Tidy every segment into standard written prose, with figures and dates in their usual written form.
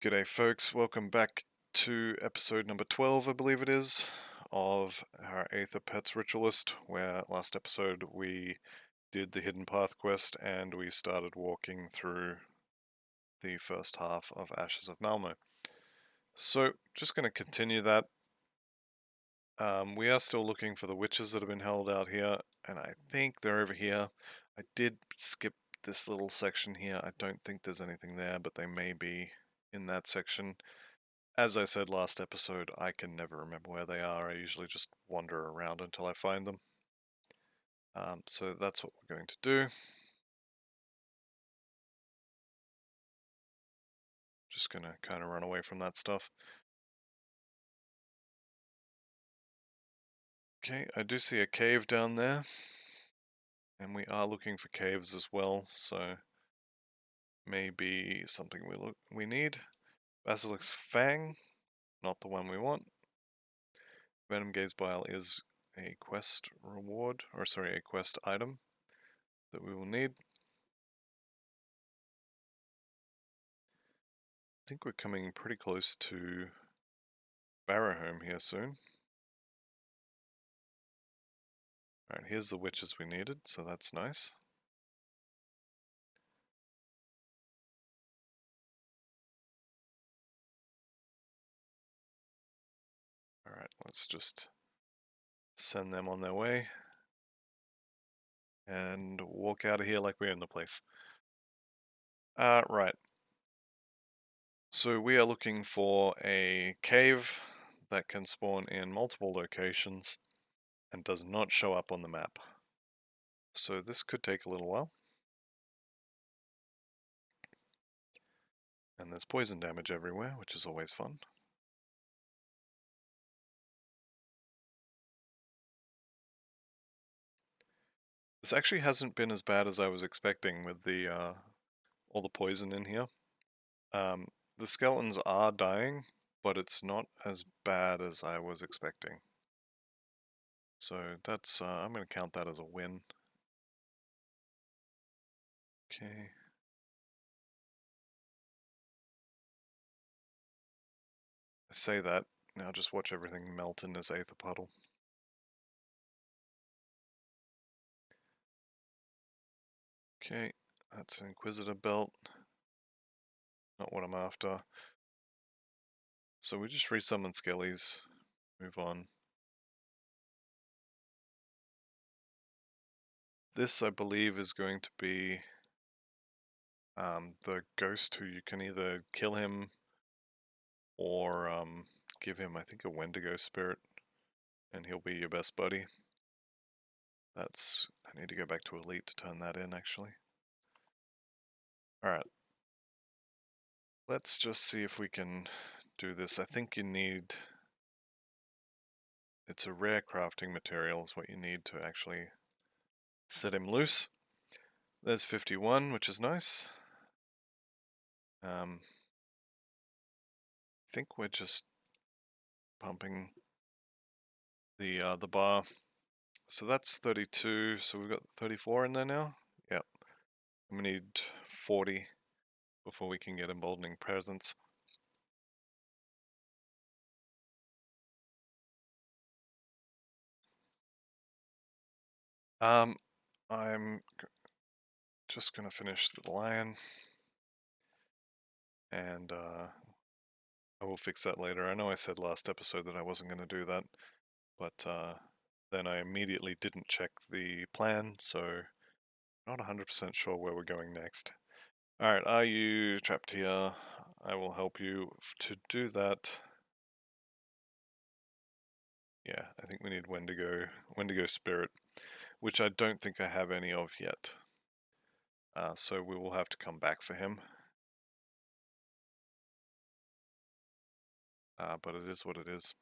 G'day folks, welcome back to episode number 12, I believe it is, of our Aether Pets Ritualist, where last episode we did the Hidden Path quest and we started walking through the first half of Ashes of Malmo. So, just going to continue that. We are still looking for the witches that have been held out here, and I think they're over here. I did skip this little section here. I don't think there's anything there, but they may be in that section. As I said last episode, I can never remember where they are. I usually just wander around until I find them. So that's what we're going to do. Just going to kind of run away from that stuff. Okay, I do see a cave down there. And we are looking for caves as well, so maybe something we need. Basilic's Fang, not the one we want. Venom Gaze Bile is a quest reward, or sorry, a quest item that we will need. I think we're coming pretty close to Barahome here soon. Alright, here's the witches we needed, so that's nice. Alright, let's just send them on their way and walk out of here like we own the place. Right. So we are looking for a cave that can spawn in multiple locations and does not show up on the map. So this could take a little while. And there's poison damage everywhere, which is always fun. This actually hasn't been as bad as I was expecting with the all the poison in here. The skeletons are dying, but it's not as bad as I was expecting. So that's, I'm going to count that as a win. Okay. I say that, now just watch everything melt in this Aether puddle. Okay, that's an Inquisitor belt. Not what I'm after. So we just resummon Skellies. Move on. This, I believe, is going to be the ghost who you can either kill him or give him, I think, a Wendigo spirit, and he'll be your best buddy. That's, I need to go back to Elite to turn that in, actually. Alright. Let's just see if we can do this. I think you need, it's a rare crafting material is what you need to actually set him loose. There's 51, which is nice. I think we're just pumping the bar. So that's 32, so we've got 34 in there now. Yep. And we need 40 before we can get Emboldening Presence. I'm just gonna finish the lion, and I will fix that later. I know I said last episode that I wasn't gonna do that, but then I immediately didn't check the plan, so not 100% sure where we're going next. Alright, are you trapped here? I will help you to do that. Yeah, I think we need Wendigo Spirit, which I don't think I have any of yet. So we will have to come back for him. But it is what it is.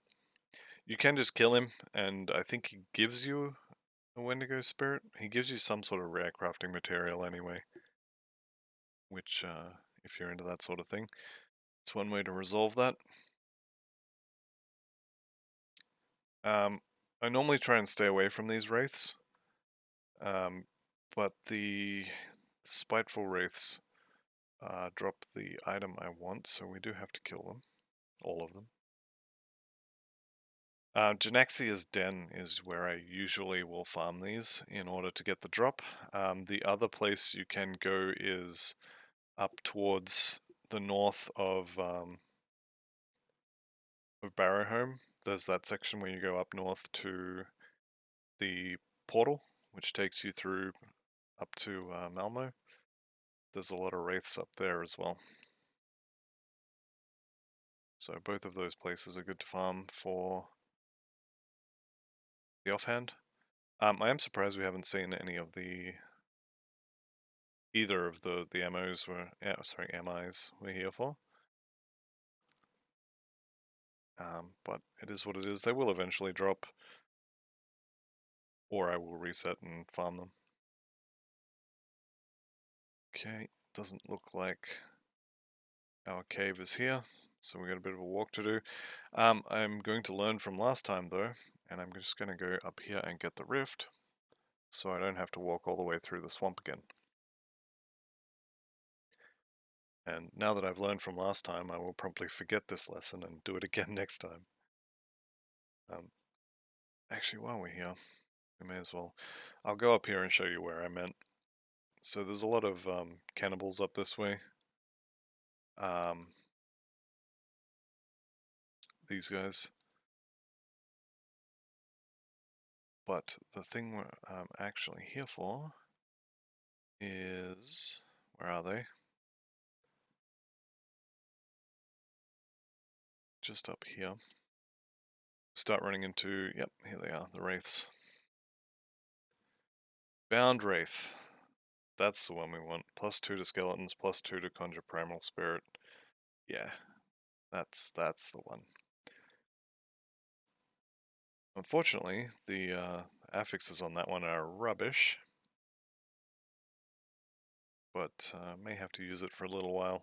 You can just kill him, and I think he gives you a Wendigo Spirit. He gives you some sort of rare crafting material anyway, which, if you're into that sort of thing, it's one way to resolve that. I normally try and stay away from these wraiths, but the spiteful wraiths drop the item I want, so we do have to kill them. All of them. Janaxia's Den is where I usually will farm these in order to get the drop. The other place you can go is up towards the north of Barahome. There's that section where you go up north to the portal, which takes you through up to Malmo. There's a lot of wraiths up there as well. So both of those places are good to farm for the offhand. I am surprised we haven't seen any of either of the MOs MIs we're here for. But it is what it is. They will eventually drop, or I will reset and farm them. Okay, doesn't look like our cave is here, so we got a bit of a walk to do. I'm going to learn from last time though, and I'm just going to go up here and get the rift, so I don't have to walk all the way through the swamp again. And now that I've learned from last time, I will probably forget this lesson and do it again next time. Actually, while we're here, we may as well. I'll go up here and show you where I meant. So there's a lot of cannibals up this way. These guys. But the thing we're actually here for is... Where are they? Just up here. Start running into... Yep, here they are, the wraiths. Bound Wraith. That's the one we want. +2 to skeletons, +2 to conjure primal spirit. Yeah, that's the one. Unfortunately, the affixes on that one are rubbish, but may have to use it for a little while.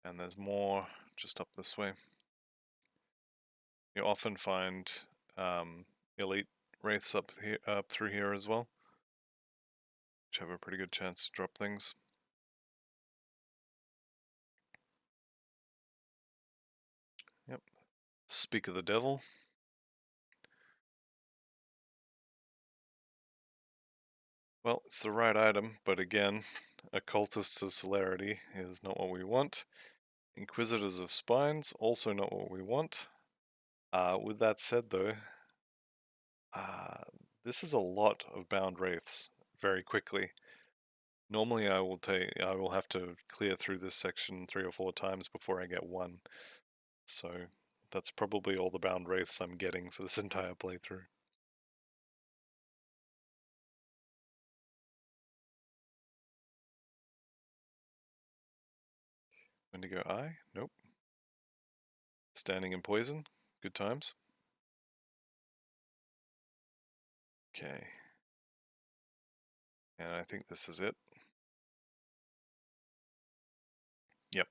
And there's more just up this way. You often find elite wraiths up through here as well, which have a pretty good chance to drop things. Yep. Speak of the devil. Well, it's the right item, but again, occultists of celerity is not what we want. Inquisitors of spines, also not what we want. With that said though, this is a lot of bound wraiths very quickly. Normally I will have to clear through this section 3 or 4 times before I get one. So that's probably all the bound wraiths I'm getting for this entire playthrough. Wendigo Eye? Nope. Standing in poison? Good times. Okay. And I think this is it. Yep.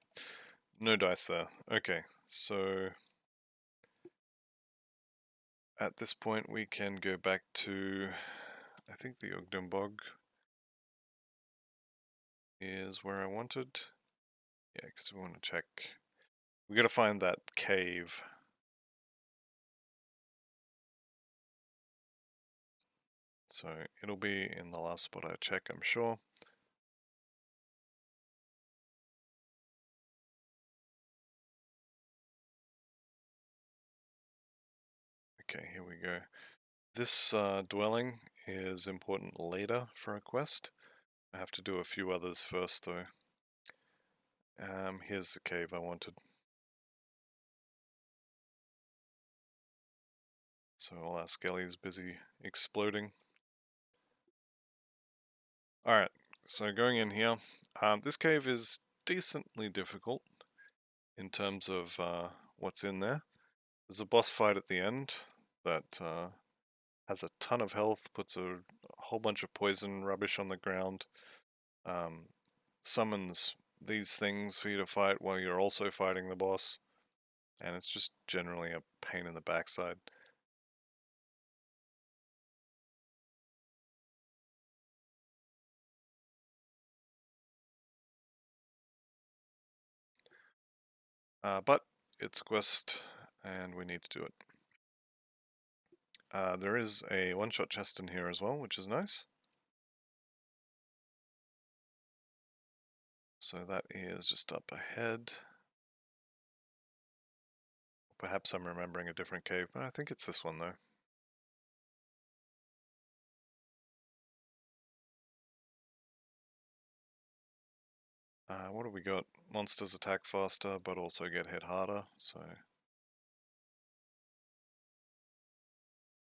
No dice there. Okay, so at this point we can go back to, I think the Ugdenbog is where I wanted. Yeah, because we want to check. We gotta find that cave. So it'll be in the last spot I check, I'm sure. Okay, here we go. This dwelling is important later for a quest. I have to do a few others first though. Here's the cave I wanted. So while our skelly's busy exploding. Alright, so going in here. This cave is decently difficult in terms of what's in there. There's a boss fight at the end that has a ton of health, puts a whole bunch of poison rubbish on the ground, summons these things for you to fight while you're also fighting the boss, and it's just generally a pain in the backside. But it's a quest, and we need to do it. There is a one-shot chest in here as well, which is nice. So that is just up ahead. Perhaps I'm remembering a different cave, but I think it's this one though. What have we got? Monsters attack faster, but also get hit harder, so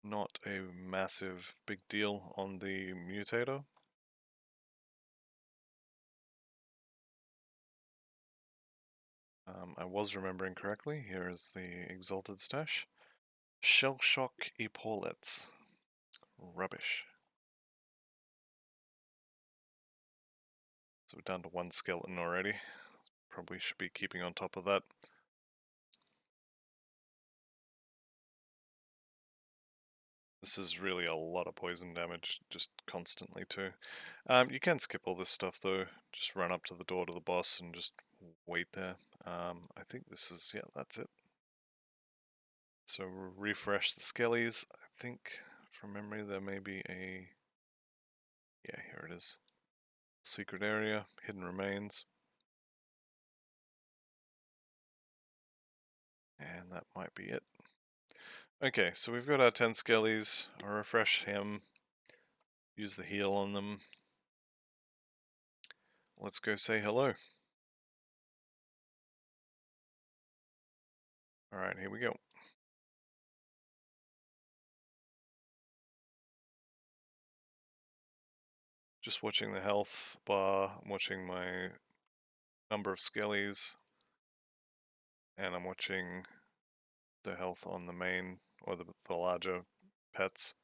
not a massive big deal on the mutator. I was remembering correctly. Here is the Exalted Stash. Shell Shock Epaulets. Rubbish. So we're down to one skeleton already. Probably should be keeping on top of that. This is really a lot of poison damage, just constantly too. You can skip all this stuff though. Just run up to the door to the boss and just wait there. I think this is, yeah, that's it. So refresh the skellies. I think from memory there may be a, yeah, here it is. Secret area, hidden remains. And that might be it. Okay, so we've got our 10 skellies. I'll refresh him. Use the heal on them. Let's go say hello. Alright, here we go. Just watching the health bar, I'm watching my number of skellies, and I'm watching the health on the main, or the larger pets.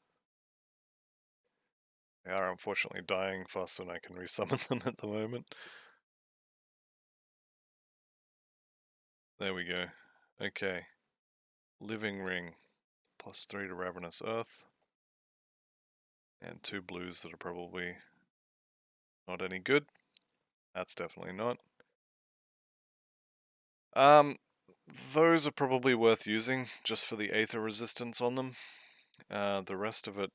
They are unfortunately dying faster than I can resummon them at the moment. There we go. Okay. Living Ring. +3 to Ravenous Earth. And 2 blues that are probably not any good. That's definitely not. Those are probably worth using, just for the Aether resistance on them. The rest of it,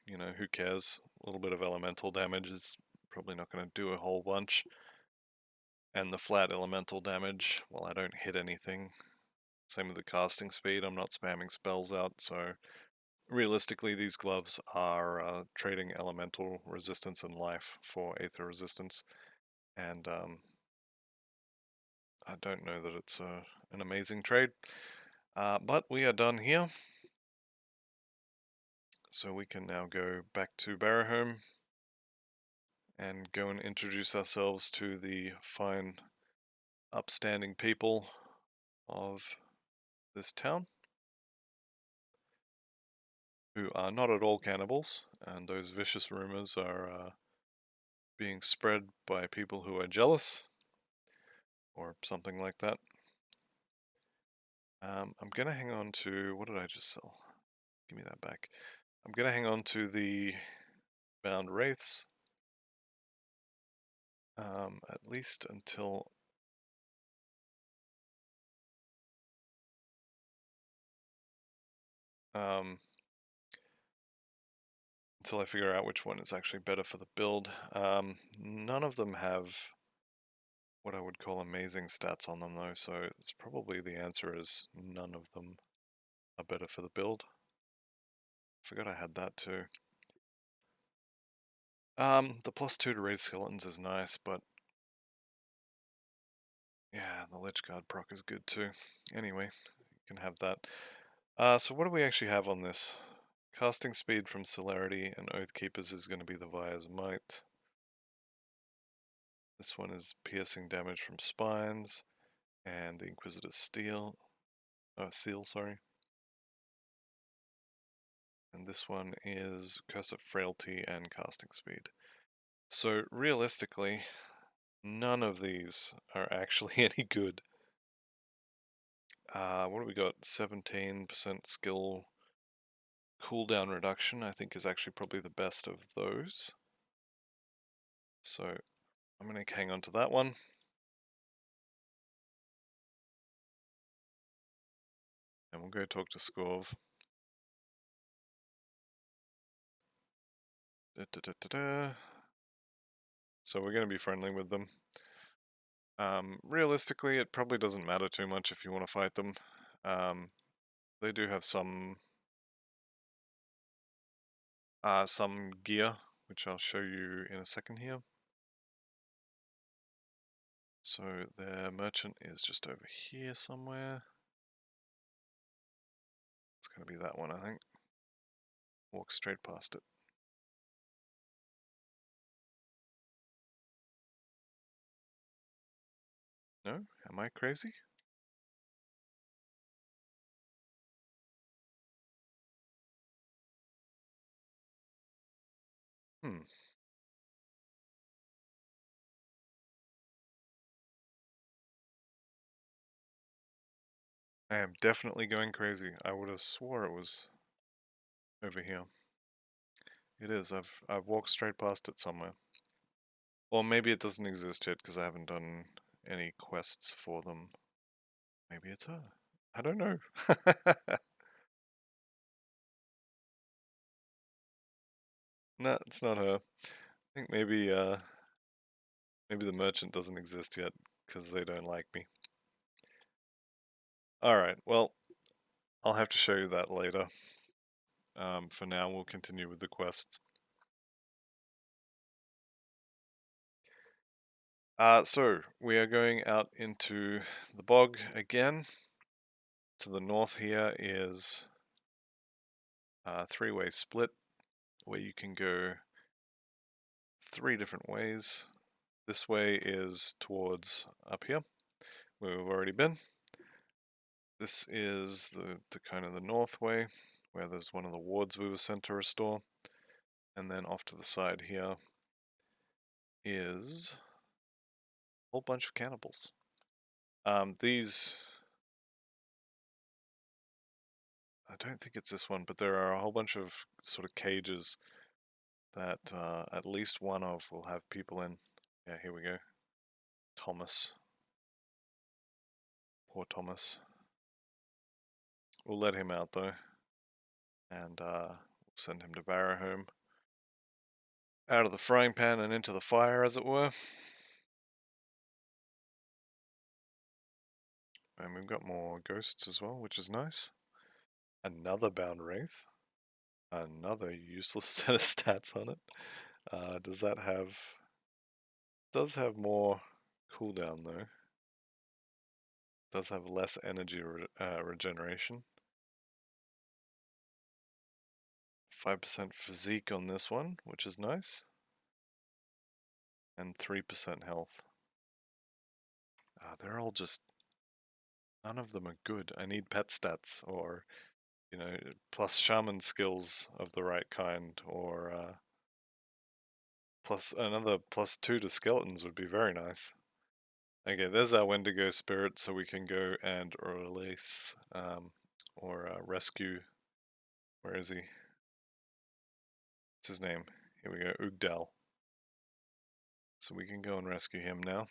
you know, who cares? A little bit of elemental damage is probably not going to do a whole bunch. And the flat elemental damage, well, I don't hit anything. Same with the casting speed, I'm not spamming spells out, so realistically these gloves are trading elemental resistance and life for Aether resistance. And I don't know that it's an amazing trade. But we are done here. So we can now go back to Barahome and go and introduce ourselves to the fine, upstanding people of this town, who are not at all cannibals, and those vicious rumors are being spread by people who are jealous, or something like that. I'm gonna hang on to, what did I just sell? Give me that back. I'm gonna hang on to the bound wraiths, at least until I figure out which one is actually better for the build. None of them have what I would call amazing stats on them though, so it's probably the answer is none of them are better for the build. Forgot I had that too. The +2 to raise skeletons is nice, but yeah, the Lich Guard proc is good too. Anyway, you can have that. So what do we actually have on this? Casting speed from Celerity and Oathkeepers is going to be the Vire's Might. This one is piercing damage from Spines and the Inquisitor's Seal, sorry. And this one is Curse of Frailty and Casting Speed. So realistically, none of these are actually any good. What do we got? 17% skill cooldown reduction, I think is actually probably the best of those. So I'm going to hang on to that one. And we'll go talk to Scorv. So we're going to be friendly with them. Realistically, it probably doesn't matter too much if you want to fight them. They do have some gear, which I'll show you in a second here. So their merchant is just over here somewhere. It's going to be that one, I think. Walk straight past it. No? Am I crazy? Hmm. I am definitely going crazy. I would have swore it was over here. It is. I've walked straight past it somewhere. Or maybe it doesn't exist yet because I haven't done any quests for them. Maybe it's her. I don't know. No, it's not her. I think maybe the merchant doesn't exist yet because they don't like me. Alright, well, I'll have to show you that later. For now, we'll continue with the quests. So, we are going out into the bog again. To the north here is a three-way split where you can go 3 different ways. This way is towards up here, where we've already been. This is the kind of the north way, where there's one of the wards we were sent to restore. And then off to the side here is a whole bunch of cannibals. These, I don't think it's this one, but there are a whole bunch of sort of cages that at least one of will have people in. Yeah, here we go. Thomas. Poor Thomas. We'll let him out though, and we'll send him to Barahome. Out of the frying pan and into the fire, as it were. And we've got more ghosts as well, which is nice. Another bound wraith. Another useless set of stats on it. Does that have... Does have more cooldown though. Does have less energy regeneration. 5% physique on this one, which is nice. And 3% health. They're all just... None of them are good. I need pet stats, or, you know, plus shaman skills of the right kind, or plus another +2 to skeletons would be very nice. Okay, there's our Wendigo spirit, so we can go and release, or rescue. Where is he? What's his name? Here we go, Ugdal. So we can go and rescue him now.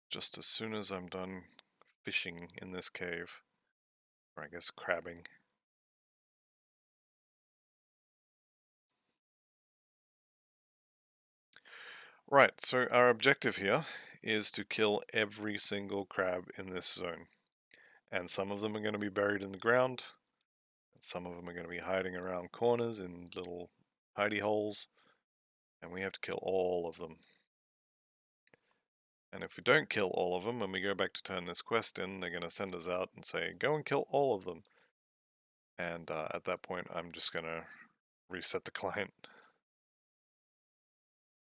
Just as soon as I'm done fishing in this cave. Or I guess crabbing. Right, so our objective here is to kill every single crab in this zone. And some of them are going to be buried in the ground. And some of them are going to be hiding around corners in little hidey holes. And we have to kill all of them. And if we don't kill all of them and we go back to turn this quest in, they're going to send us out and say, go and kill all of them. And at that point, I'm just going to reset the client.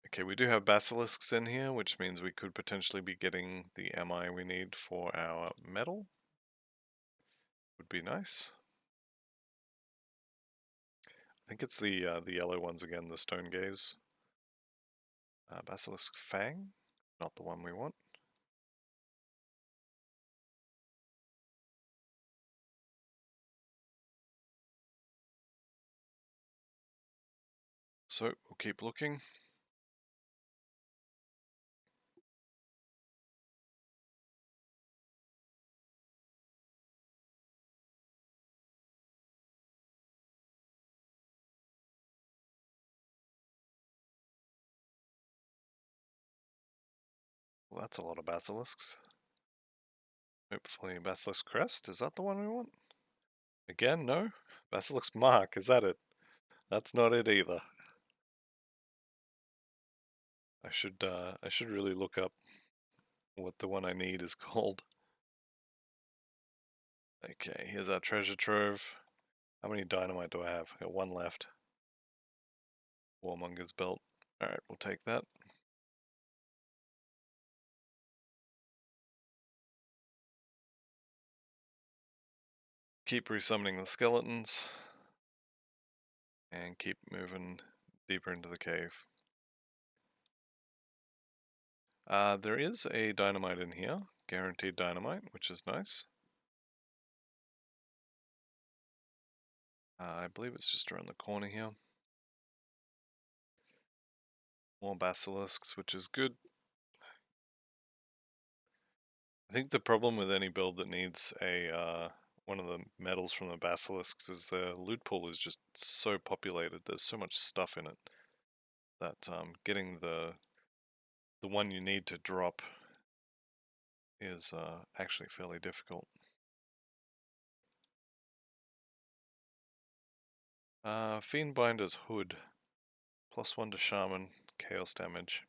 Okay, we do have basilisks in here, which means we could potentially be getting the MI we need for our metal. Would be nice. I think it's the yellow ones again, the stone gaze. Basilisk Fang, not the one we want. So we'll keep looking. Well, that's a lot of basilisks. Hopefully Basilisk Crest, is that the one we want? Again, no? Basilisk Mark, is that it? That's not it either. I should really look up what the one I need is called. Okay, here's our treasure trove. How many dynamite do I have? I got one left. Warmonger's belt. Alright, we'll take that. Keep resummoning the skeletons. And keep moving deeper into the cave. There is a dynamite in here. Guaranteed dynamite, which is nice. I believe it's just around the corner here. More basilisks, which is good. I think the problem with any build that needs a one of the metals from the basilisks is the loot pool is just so populated. There's so much stuff in it that getting the one you need to drop is actually fairly difficult. Fiendbinder's Hood, +1 to Shaman, chaos damage.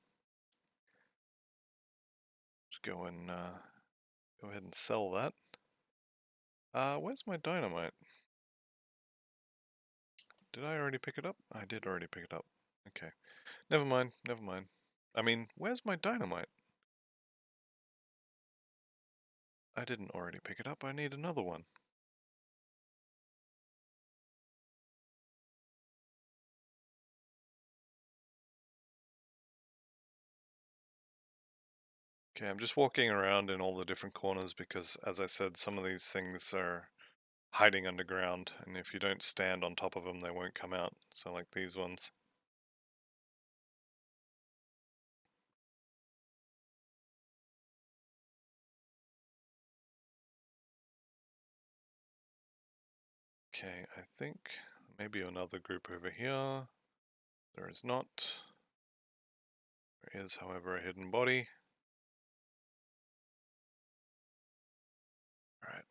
Just go and go ahead and sell that. Where's my dynamite? Did I already pick it up? I did already pick it up. Okay. Never mind, never mind. I mean, where's my dynamite? I didn't already pick it up, I need another one. Okay, I'm just walking around in all the different corners because, as I said, some of these things are hiding underground, and if you don't stand on top of them, they won't come out. So like these ones. Okay, I think maybe another group over here. There is not. There is, however, a hidden body. Alright.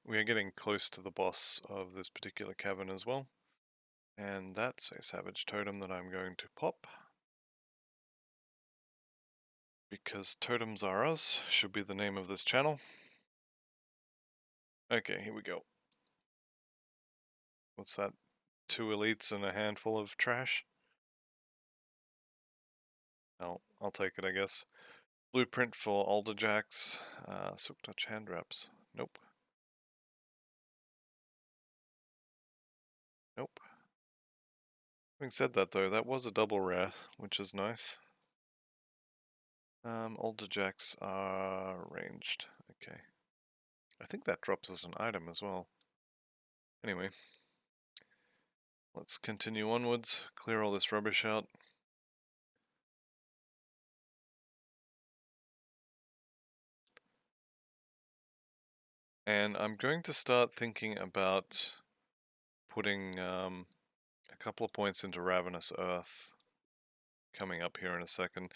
We are getting close to the boss of this particular cavern as well. And that's a savage totem that I'm going to pop. Because totems are us, should be the name of this channel. Okay, here we go. What's that? 2 elites and a handful of trash? Oh, I'll take it, I guess. Blueprint for Alderjacks. Silk Touch hand wraps. Nope. Nope. Having said that though, that was a double rare, which is nice. Alderjacks are ranged. Okay. I think that drops as an item as well. Anyway. Let's continue onwards, clear all this rubbish out. And I'm going to start thinking about putting a couple of points into Ravenous Earth coming up here in a second.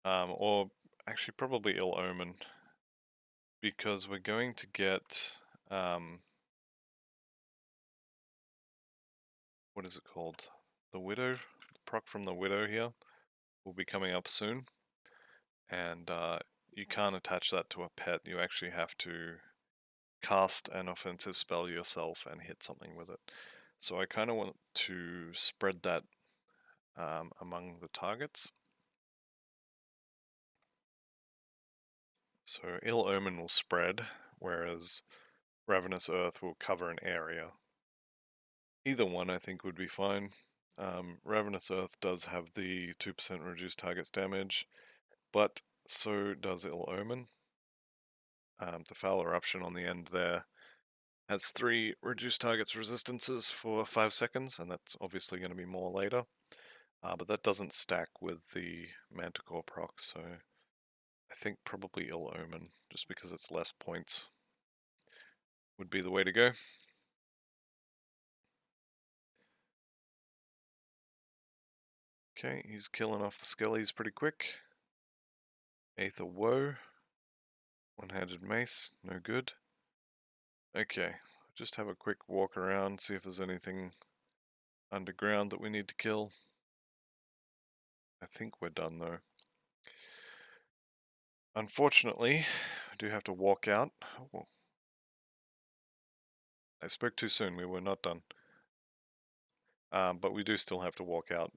Or actually probably Ill Omen. Because we're going to get what is it called? The Widow? The proc from the Widow here will be coming up soon. And you can't attach that to a pet, you actually have to cast an offensive spell yourself and hit something with it. So I kind of want to spread that among the targets. So Ill Omen will spread, whereas Ravenous Earth will cover an area. Either one I think would be fine. Ravenous Earth does have the 2% reduced targets damage, but so does Ill Omen. The Foul Eruption on the end there has 3 reduced targets resistances for 5 seconds, and that's obviously going to be more later. But that doesn't stack with the Manticore proc, so I think probably Ill Omen, just because it's less points, would be the way to go. Okay, he's killing off the skellies pretty quick. Aether Woe. One-handed mace, no good. Okay, just have a quick walk around, see if there's anything underground that we need to kill. I think we're done though. Unfortunately, I do have to walk out. Oh, I spoke too soon, we were not done. But we do still have to walk out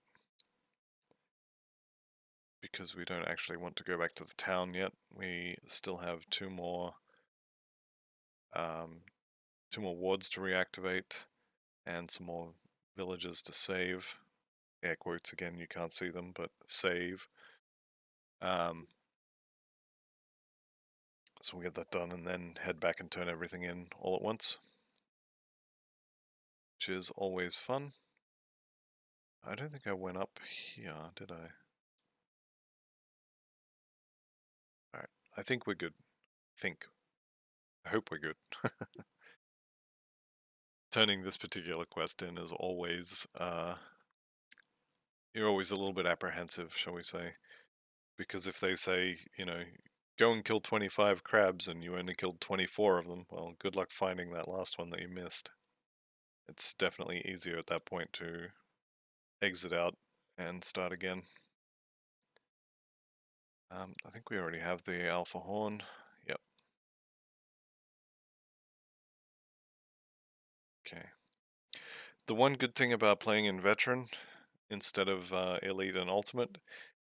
because we don't actually want to go back to the town yet. We still have two more wards to reactivate and some more villages to save. Air quotes again, you can't see them, but save. So we'll get that done and then head back and turn everything in all at once, which is always fun. I don't think I went up here, did I? Alright, I think we're good. I hope we're good. Turning this particular quest in is always, you're always a little bit apprehensive, shall we say. Because if they say, you know, go and kill 25 crabs and you only killed 24 of them, well, good luck finding that last one that you missed. It's definitely easier at that point to exit out and start again. I think we already have the alpha horn. Yep. Okay. The one good thing about playing in veteran instead of elite and ultimate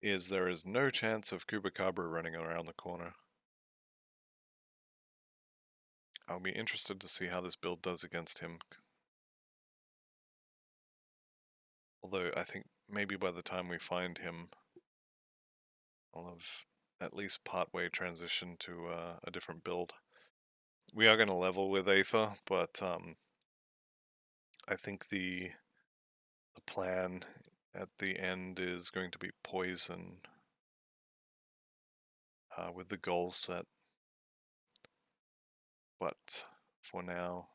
is there is no chance of Kubacabra running around the corner. I'll be interested to see how this build does against him. Although I think maybe by the time we find him, I'll have at least partway transitioned to a different build. We are going to level with Aether, but I think the plan at the end is going to be poison with the goal set. But for now,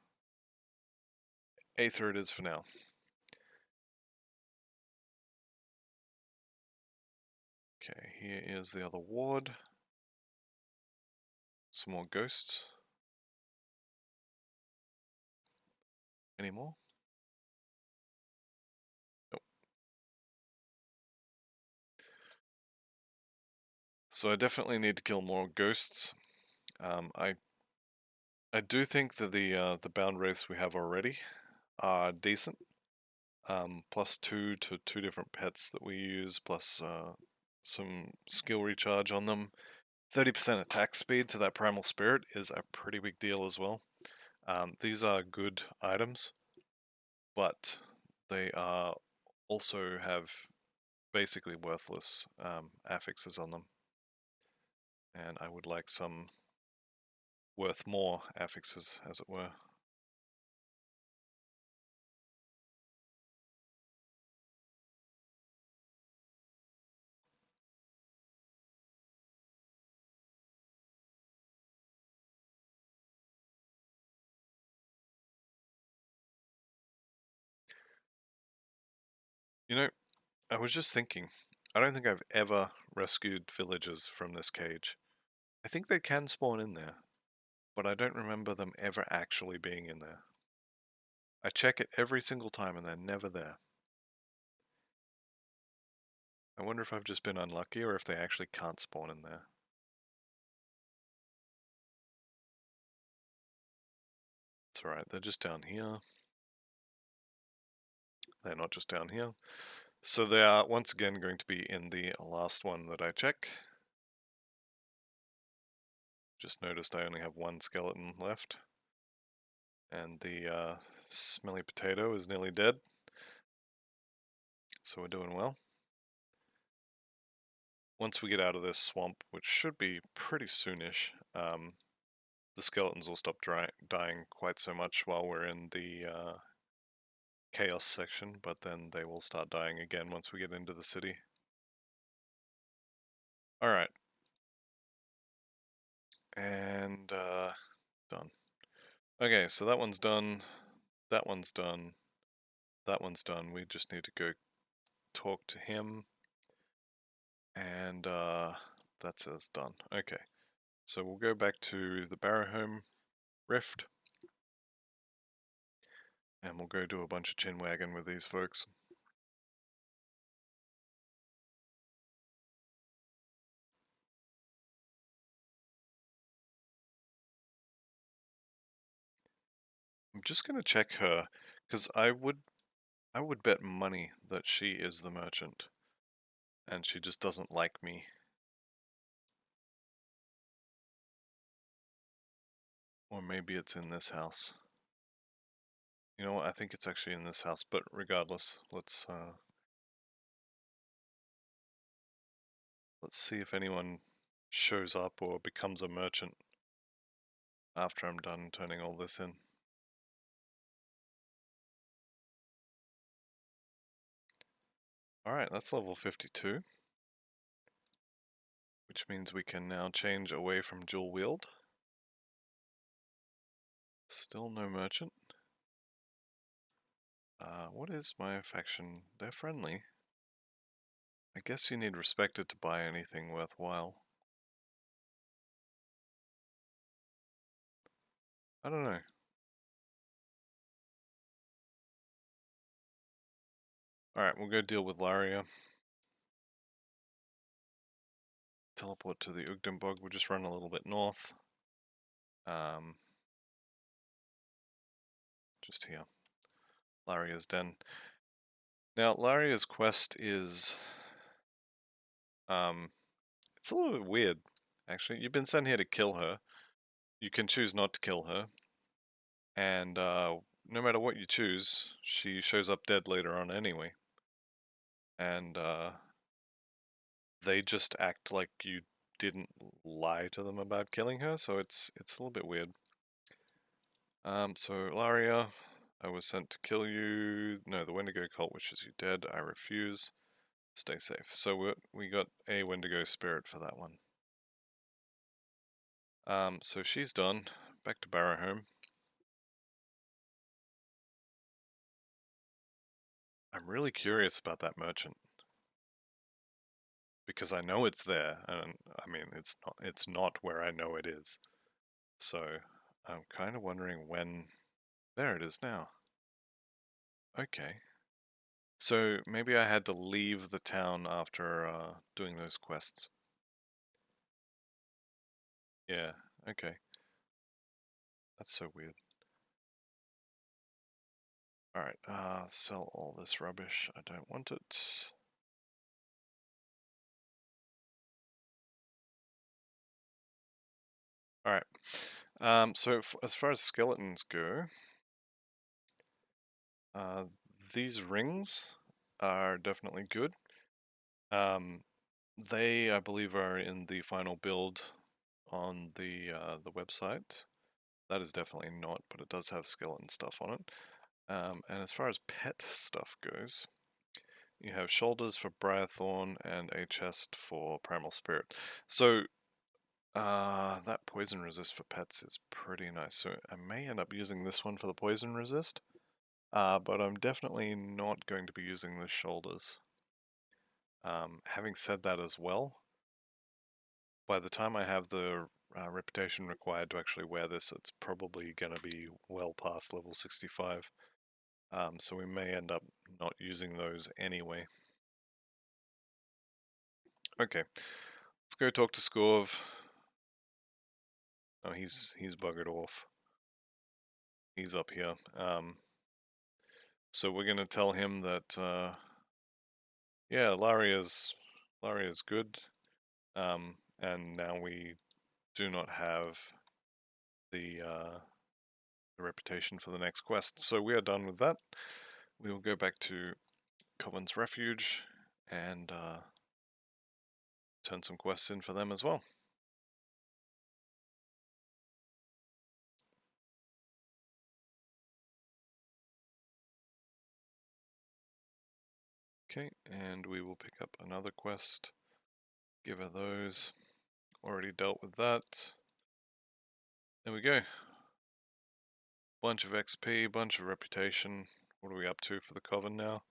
Aether it is for now. Okay, here is the other ward. Some more ghosts. Any more? Nope. So I definitely need to kill more ghosts. I do think that the bound wraiths we have already are decent. +2 to 2 different pets that we use, plus some skill recharge on them. 30% attack speed to that primal spirit is a pretty big deal as well. These are good items, but they are also have basically worthless affixes on them. And I would like some worth more affixes, as it were. You know, I was just thinking, I don't think I've ever rescued villagers from this cage. I think they can spawn in there, but I don't remember them ever actually being in there. I check it every single time and they're never there. I wonder if I've just been unlucky or if they actually can't spawn in there. It's alright, they're just down here. They're not just down here. So they are once again going to be in the last one that I check. Just noticed I only have one skeleton left. And the smelly potato is nearly dead. So we're doing well. Once we get out of this swamp, which should be pretty soonish, the skeletons will stop dying quite so much while we're in the chaos section, but then they will start dying again once we get into the city. Alright. And done. Okay, so that one's done. That one's done. That one's done. We just need to go talk to him. And that says done. Okay, so we'll go back to the Barahome Rift, and we'll go do a bunch of chinwagon with these folks. I'm just gonna check her, because I would bet money that she is the merchant, and she just doesn't like me. Or maybe it's in this house. You know what, I think it's actually in this house, but regardless, let's see if anyone shows up or becomes a merchant after I'm done turning all this in. Alright, that's level 52. Which means we can now change away from dual wield. Still no merchant. What is my faction? They're friendly. I guess you need respected to buy anything worthwhile. I don't know. Alright, we'll go deal with Laria. Teleport to the Ugdenbog, we'll just run a little bit north. Just here. Laria's den. Now, Laria's quest is... it's a little bit weird, actually. You've been sent here to kill her. You can choose not to kill her. And no matter what you choose, she shows up dead later on anyway. And they just act like you didn't lie to them about killing her, so it's a little bit weird. So Laria, I was sent to kill you. No, the Wendigo cult wishes you dead. I refuse. Stay safe. So we got a Wendigo spirit for that one. So she's done. Back to Barahome. I'm really curious about that merchant, because I know it's there, and I mean it's not where I know it is. So I'm kind of wondering when. There it is now. Okay. So maybe I had to leave the town after doing those quests. Yeah, okay. That's so weird. Alright, sell all this rubbish. I don't want it. Alright. So as far as skeletons go, these rings are definitely good. They, I believe, are in the final build on the website. That is definitely not, but it does have skeleton stuff on it. And as far as pet stuff goes, you have shoulders for Briarthorn and a chest for Primal Spirit. So that poison resist for pets is pretty nice. So I may end up using this one for the poison resist, but I'm definitely not going to be using the shoulders. Having said that as well, by the time I have the reputation required to actually wear this, it's probably going to be well past level 65. So we may end up not using those anyway. Okay, let's go talk to Scorv. Oh, he's buggered off. He's up here. So we're gonna tell him that yeah, Laria's good. And now we do not have the reputation for the next quest. So we are done with that. We will go back to Coven's Refuge and turn some quests in for them as well. Okay, and we will pick up another quest. Give her those. Already dealt with that. There we go. Bunch of XP, bunch of reputation. What are we up to for the Coven now?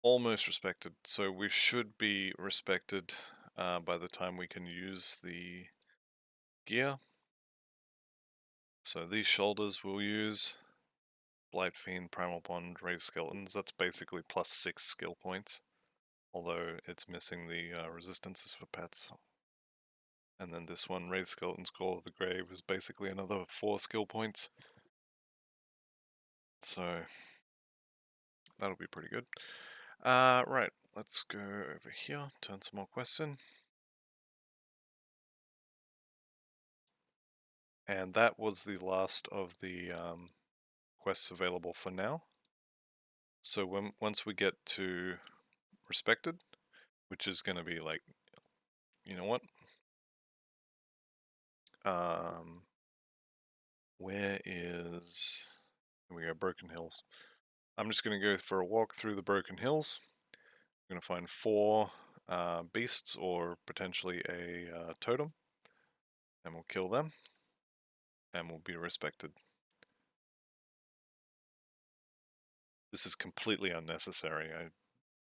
Almost respected. So we should be respected by the time we can use the gear. So these shoulders we'll use. Blight Fiend, Primal Bond, Raised Skeletons. That's basically plus 6 skill points. Although it's missing the resistances for pets. And then this one, Raised Skeletons, Call of the Grave, is basically another 4 skill points. So that'll be pretty good. Right, let's go over here, turn some more quests in. And that was the last of the quests available for now. So once we get to Respected, which is going to be like, you know what? Where is... Here we go, Broken Hills. I'm just going to go for a walk through the Broken Hills. I'm going to find 4 beasts or potentially a totem. And we'll kill them. And we'll be respected. This is completely unnecessary. I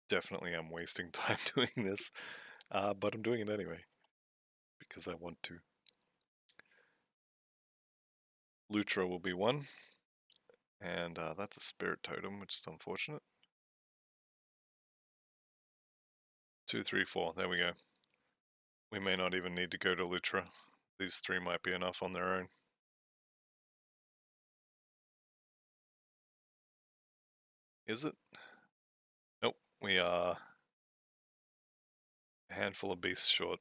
definitely am wasting time doing this. But I'm doing it anyway. Because I want to. Lutra will be 1. And that's a spirit totem, which is unfortunate. 2, 3, 4. There we go. We may not even need to go to Lutra. These 3 might be enough on their own. Is it? Nope, we are a handful of beasts short.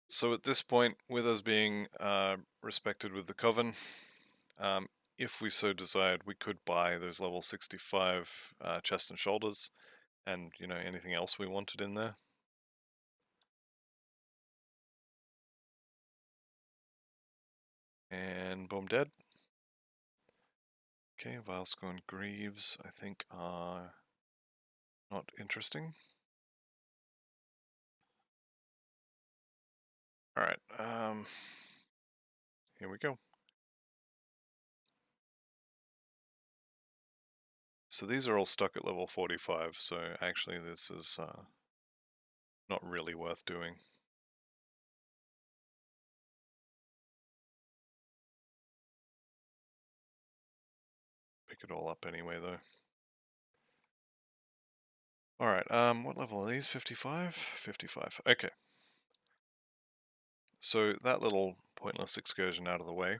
So at this point, with us being respected with the Coven, if we so desired, we could buy those level 65 chest and shoulders, and you know, anything else we wanted in there. And boom, dead. Okay, Vilescorn Greaves, I think, are not interesting. Alright, here we go. So these are all stuck at level 45, so actually this is not really worth doing. Pick it all up anyway though. Alright, what level are these? 55? 55, okay. So that little pointless excursion out of the way.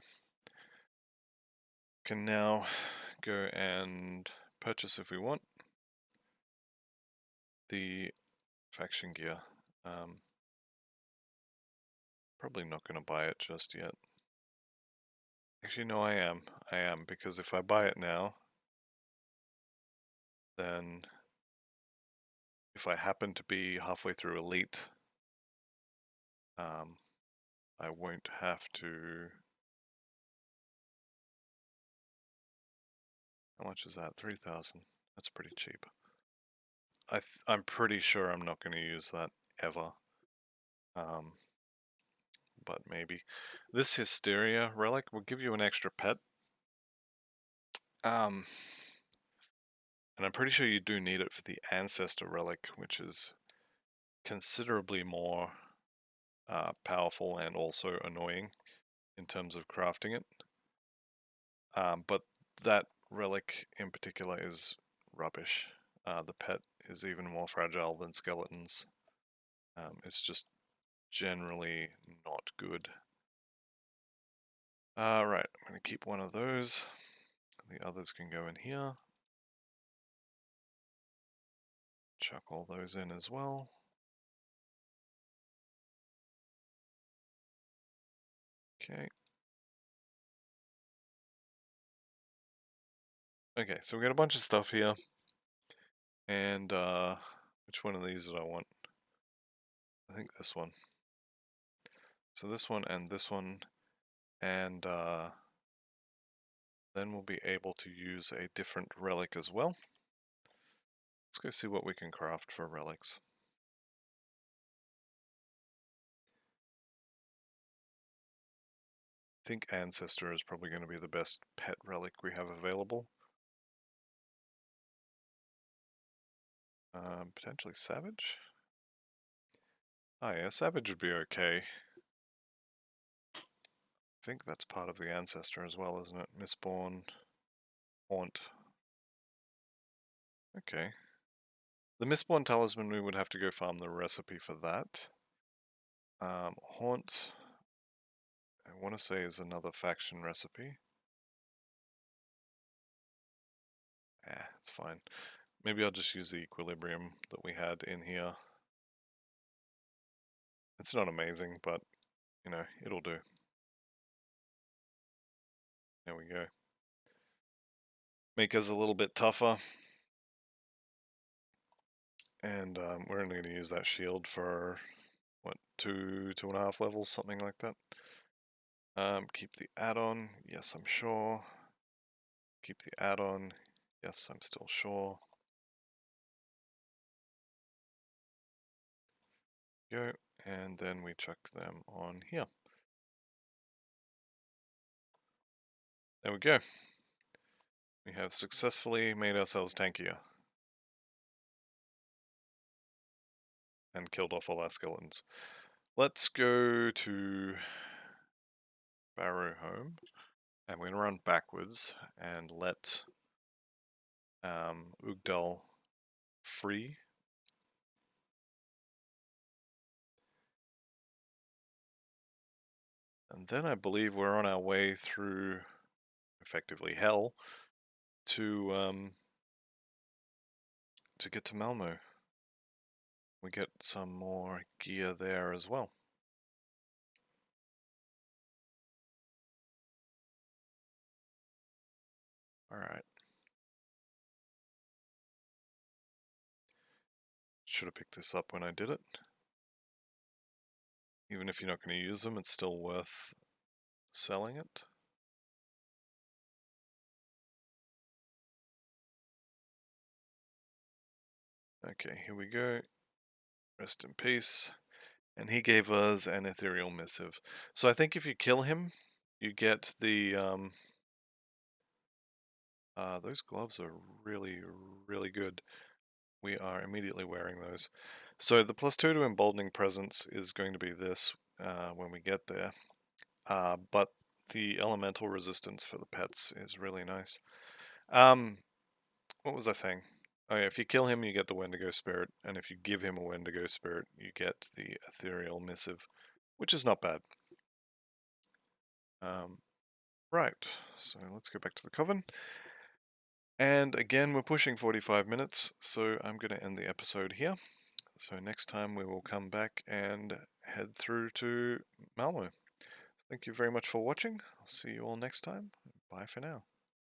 Can now go and purchase, if we want, the faction gear. Probably not going to buy it just yet. Actually, no, I am. I am, because if I buy it now, then if I happen to be halfway through Elite, I won't have to... How much is that? 3,000. That's pretty cheap. I'm pretty sure I'm not going to use that ever. But maybe. This Hysteria relic will give you an extra pet. And I'm pretty sure you do need it for the Ancestor relic, which is considerably more powerful and also annoying in terms of crafting it. But that relic in particular is rubbish. The pet is even more fragile than skeletons. It's just generally not good. Right, I'm going to keep one of those. The others can go in here. Chuck all those in as well. Okay. Okay, so we got a bunch of stuff here. And which one of these did I want? I think this one. So this one and this one. And then we'll be able to use a different relic as well. Let's go see what we can craft for relics. think Ancestor is probably going to be the best pet relic we have available. Potentially Savage? Oh yeah, Savage would be okay. I think that's part of the Ancestor as well, isn't it? Mistborn, Haunt. Okay. The Mistborn Talisman, we would have to go farm the recipe for that. Haunt, I want to say, is another faction recipe. It's fine. Maybe I'll just use the Equilibrium that we had in here. It's not amazing, but, you know, it'll do. There we go. Make us a little bit tougher. And we're only going to use that shield for, what, 2.5 levels, something like that. Keep the add-on, yes, I'm sure. Keep the add-on, yes, I'm still sure. Go, and then we chuck them on here. There we go. We have successfully made ourselves tankier. And killed off all our skeletons. Let's go to Barahome. And we're going to run backwards and let Ugdal free. And then I believe we're on our way through, effectively hell, to get to Malmo. We get some more gear there as well. Alright. Should have picked this up when I did it. Even if you're not going to use them, it's still worth selling it. Okay, here we go. Rest in peace. And he gave us an ethereal missive. So I think if you kill him, you get the those gloves are really, really good. We are immediately wearing those. So the +2 to emboldening presence is going to be this when we get there. But the elemental resistance for the pets is really nice. What was I saying? Oh yeah, if you kill him, you get the Wendigo Spirit, and if you give him a Wendigo Spirit, you get the ethereal missive, which is not bad. Right, so let's go back to the Coven. And again, we're pushing 45 minutes, so I'm going to end the episode here. So next time we will come back and head through to Malmo. Thank you very much for watching. I'll see you all next time. Bye for now.